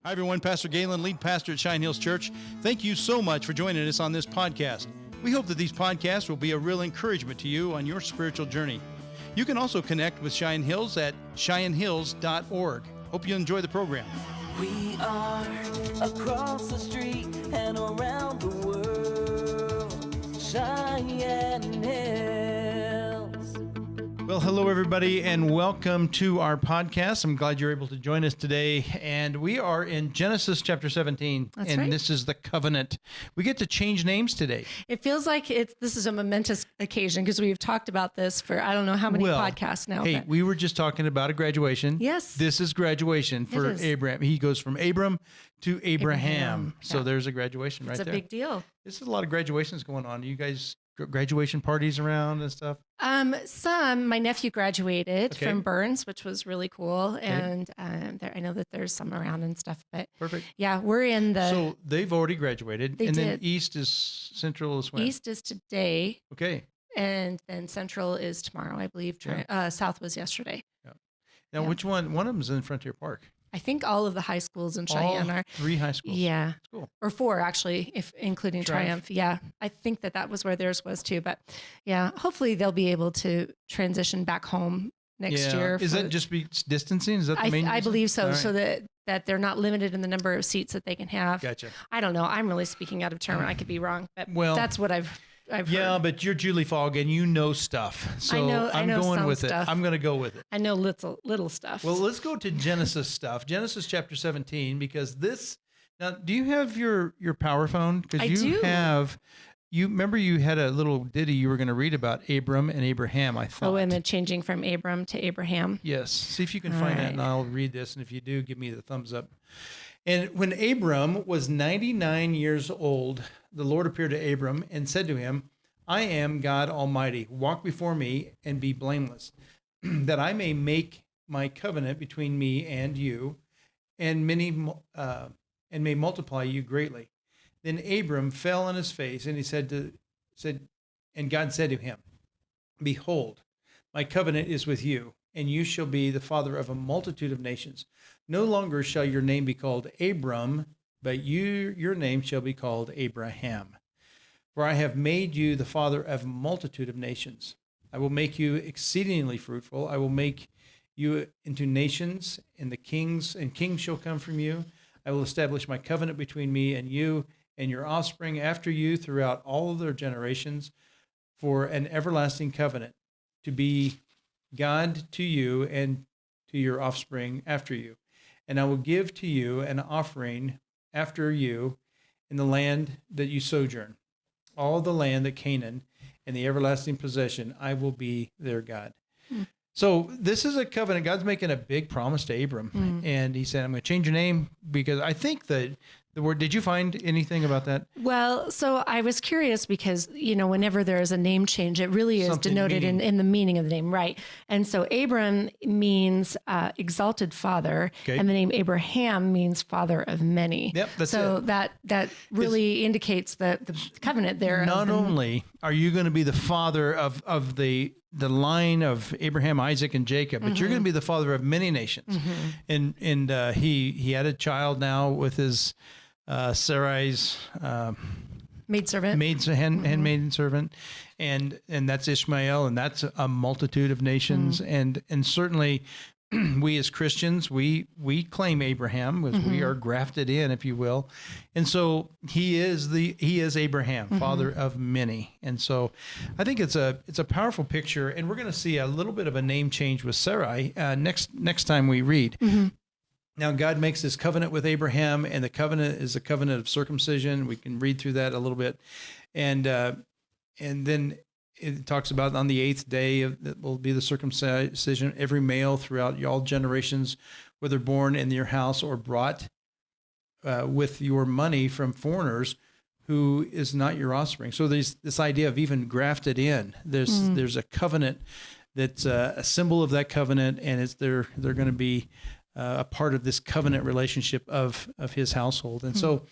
Hi, everyone. Pastor Galen, lead pastor at Cheyenne Hills Church. Thank you so much for joining us on this podcast. We hope that these podcasts will be a real encouragement to you on your spiritual journey. You can also connect with Cheyenne Hills at CheyenneHills.org. Hope you enjoy the program. We are across the street and around the world, Cheyenne Hills. Well, hello, everybody, and welcome to our podcast. I'm glad you're able to join us today. And we are in Genesis chapter 17, That's and right. This is the covenant. We get to change names today. It feels like this is a momentous occasion because we've talked about this for I don't know how many podcasts now. Hey, but we were just talking about a graduation. Yes. This is graduation for is. Abraham. He goes from Abram to Abraham. So Yeah. there's a graduation it's right a there. big deal. This is a lot of graduations going on. You guys graduation parties around and stuff? My nephew graduated Okay. from Burns, which was really cool, and I know that there's some around and stuff. But Perfect. yeah, we're in the So they've already graduated. They and then did. East is Central is when? East is today, Okay. and then Central is tomorrow, I believe. South was yesterday. Now, Yeah. which one? One of them is in Frontier Park. I think all of the high schools in Cheyenne All are. three high schools. Yeah. That's cool. Or four actually, if including Triumph. Triumph. Yeah, I think that was where theirs was too. But yeah, hopefully they'll be able to transition back home next year. Is for- that just be distancing? Is that the main I reason? believe so. All right. So that they're not limited in the number of seats that they can have. Gotcha. I don't know. I'm really speaking out of turn. I could be wrong, but Well, that's what I've Yeah, heard. but you're Julie Fogg and you know stuff. So I I'm know going some with stuff. it. I'm going to go with it. I know little stuff. Well, let's go to Genesis stuff. Genesis chapter 17, because this. Now, do you have your power phone? Because I you do. have. You remember you had a little ditty you were going to read about Abram and Abraham. I thought. oh, and then changing from Abram to Abraham. Yes. See if you can All find that, right. and I'll read this. And if you do, give me the thumbs up. And when Abram was 99 years old, the Lord appeared to Abram and said to him, I am God Almighty. Walk before me and be blameless, that I may make my covenant between me and you, and may multiply you greatly. Then Abram fell on his face, and he said, and God said to him, Behold, my covenant is with you, and you shall be the father of a multitude of nations. No longer shall your name be called Abram, but your name shall be called Abraham. For I have made you the father of a multitude of nations. I will make you exceedingly fruitful. I will make you into nations, and kings shall come from you. I will establish my covenant between me and you and your offspring after you throughout all of their generations, for an everlasting covenant, to be God to you and to your offspring after you. And I will give to you an offering after you in the land that you sojourn, all the land that Canaan and the everlasting possession. I will be their God. So this is a covenant. God's making a big promise to Abram. And he said, I'm going to change your name, because I think that the word, did you find anything about that? Well, so I was curious because, whenever there is a name change, it really is Something denoted meaning. in the meaning of the name, right? And so Abram means exalted father, Okay. and the name Abraham means father of many. Yep, that's so it. that really indicates the covenant there. Not only are you going to be the father of the line of Abraham, Isaac, and Jacob, but you're going to be the father of many nations. And he had a child now with his Sarai's maidservant. handmaiden servant, and that's Ishmael, and that's a multitude of nations, and certainly. We as Christians, we claim Abraham, because we are grafted in, if you will, and so he is Abraham, father of many, and so I think it's a powerful picture, and we're going to see a little bit of a name change with Sarai next time we read. Now, God makes this covenant with Abraham, and the covenant is a covenant of circumcision. We can read through that a little bit, and then. It talks about on the 8th day that will be the circumcision. Every male throughout all generations, whether born in your house or brought with your money from foreigners, who is not your offspring. So there's this idea of even grafted in. There's a covenant that's a symbol of that covenant, and they're going to be a part of this covenant relationship of his household. And so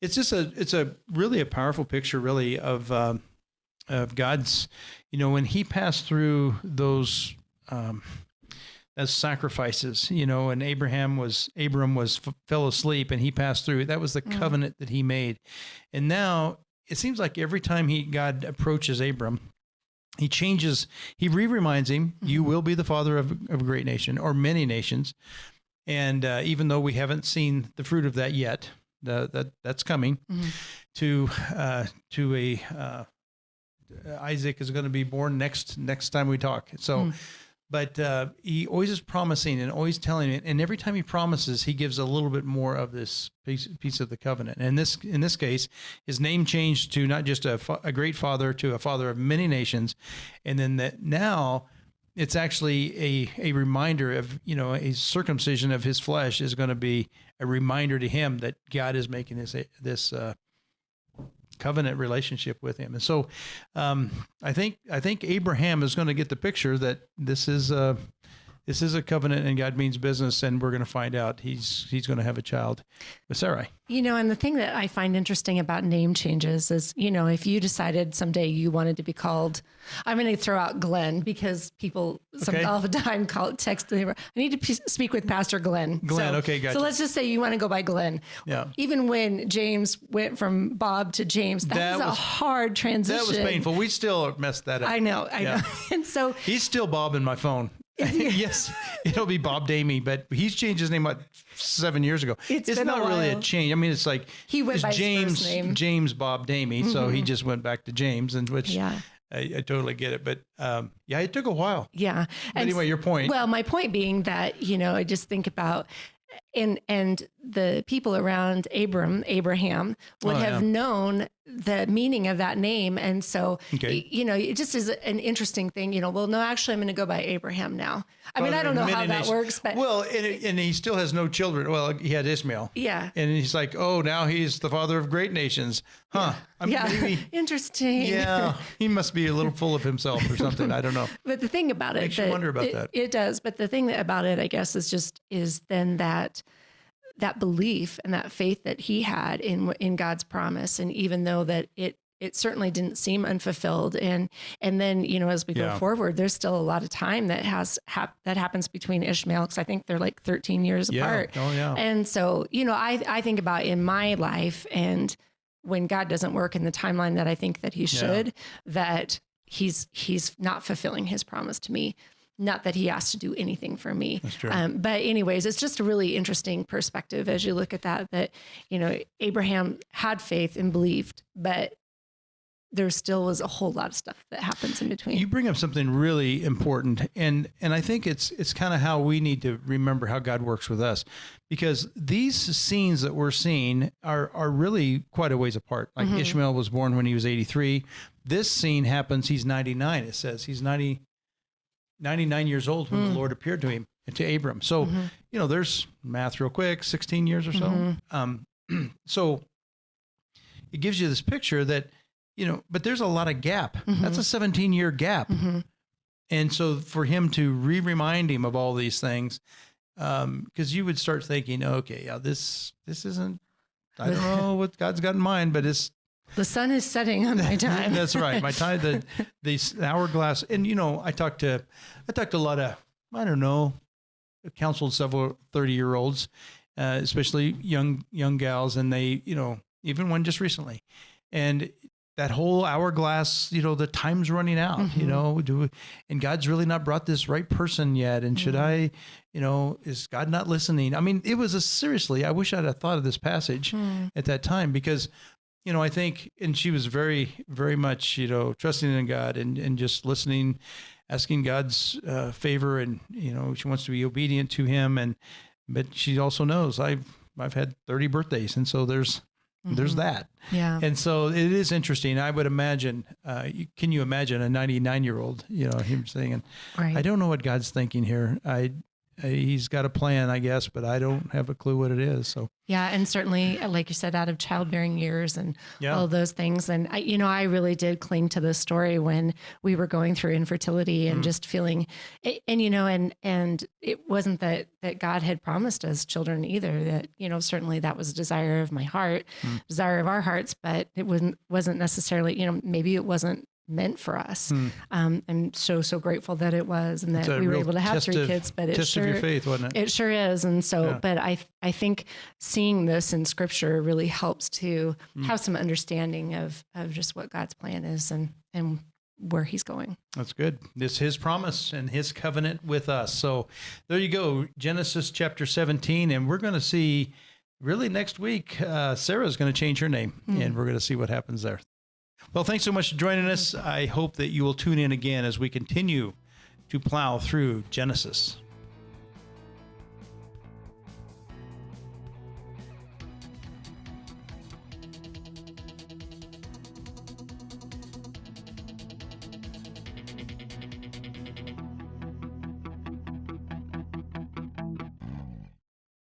it's just a really a powerful picture, really, of God's, when he passed through those as sacrifices, and Abram fell asleep and he passed through. That was the covenant that he made. And now it seems like every time God approaches Abram, he reminds him, you will be the father of a great nation or many nations. And even though we haven't seen the fruit of that yet, that's coming to Isaac is going to be born next time we talk. So, but he always is promising and always telling it. And every time he promises, he gives a little bit more of this piece of the covenant. And in this case, his name changed to not just a great father, to a father of many nations. And then that now it's actually a reminder of, a circumcision of his flesh is going to be a reminder to him that God is making this covenant relationship with him. And so I think Abraham is going to get the picture that this is a covenant and God means business, and we're going to find out he's going to have a child with Sarai. And the thing that I find interesting about name changes is, if you decided someday you wanted to be called, I'm going to throw out Glenn because people all the time text. I need to speak with Pastor Glenn. Okay, gotcha. So let's just say you want to go by Glenn. Yeah. Even when James went from Bob to James, that was a hard transition. That was painful. We still messed that up. I know. And so he's still Bob in my phone. Yes, it'll be Bob Damey, but he's changed his name 7 years ago. It's not really a change. I mean, it's like he went by his first name. James Bob Damey, so he just went back to James, and which I totally get it. But it took a while. Yeah. But anyway, your point. Well, my point being that I just think about. And the people around Abraham would have known the meaning of that name. And so, it just is an interesting thing, well, no, actually I'm going to go by Abraham now. I mean, I don't know how that works, but. Well, and he still has no children. Well, he had Ishmael. Yeah. And he's like, oh, now he's the father of great nations. Huh. Maybe, interesting. Yeah. He must be a little full of himself or something. I don't know. But the thing about Makes you wonder about that. It does. But the thing about it, I guess, is then that belief and that faith that he had in God's promise. And even though that it certainly didn't seem unfulfilled. And then, as we go forward, there's still a lot of time that that happens between Ishmael, because I think they're like 13 years apart. Oh, yeah. And so, I think about in my life, and when God doesn't work in the timeline that I think that he should, that he's not fulfilling his promise to me. Not that he has to do anything for me. That's true. But anyways, it's just a really interesting perspective as you look at that, Abraham had faith and believed, but there still was a whole lot of stuff that happens in between. You bring up something really important. And I think it's kind of how we need to remember how God works with us, because these scenes that we're seeing are really quite a ways apart. Like Ishmael was born when he was 83. This scene happens, he's 99. It says he's 99 years old when the Lord appeared to him, to Abram. So, there's math real quick, 16 years or so. So it gives you this picture that, but there's a lot of gap. That's a 17-year gap. And so for him to remind him of all these things, because you would start thinking, okay, this isn't, I don't know what God's got in mind, but it's, the sun is setting on my time. That's right. My time, the hourglass. And, I talked to a lot of, I don't know, counseled several 30-year-olds, especially young gals. And they, even one just recently. And that whole hourglass, the time's running out, and God's really not brought this right person yet. And should I, is God not listening? I mean, it was seriously, I wish I'd have thought of this passage at that time, because I think, and she was very, very much, trusting in God and just listening, asking God's favor, and she wants to be obedient to Him, but she also knows I've had 30 birthdays, and so there's that, and so it is interesting. I would imagine, can you imagine a 99-year-old, him saying, right. I don't know what God's thinking here. He's got a plan, I guess, but I don't have a clue what it is. So yeah, and certainly, like you said, out of childbearing years and all those things. And I really did cling to this story when we were going through infertility and just feeling, and it wasn't that God had promised us children either. That certainly that was a desire of my heart, desire of our hearts, but it wasn't necessarily, maybe it wasn't meant for us. I'm so grateful that it was, and that we were real able to have test 3 kids, but test of your faith, wasn't it? It sure is. And so, Yeah. but I think seeing this in scripture really helps to have some understanding of just what God's plan is and where he's going. That's good. It's his promise and his covenant with us. So there you go. Genesis chapter 17. And we're going to see really next week, Sarah's going to change her name and we're going to see what happens there. Well, thanks so much for joining us. I hope that you will tune in again as we continue to plow through Genesis.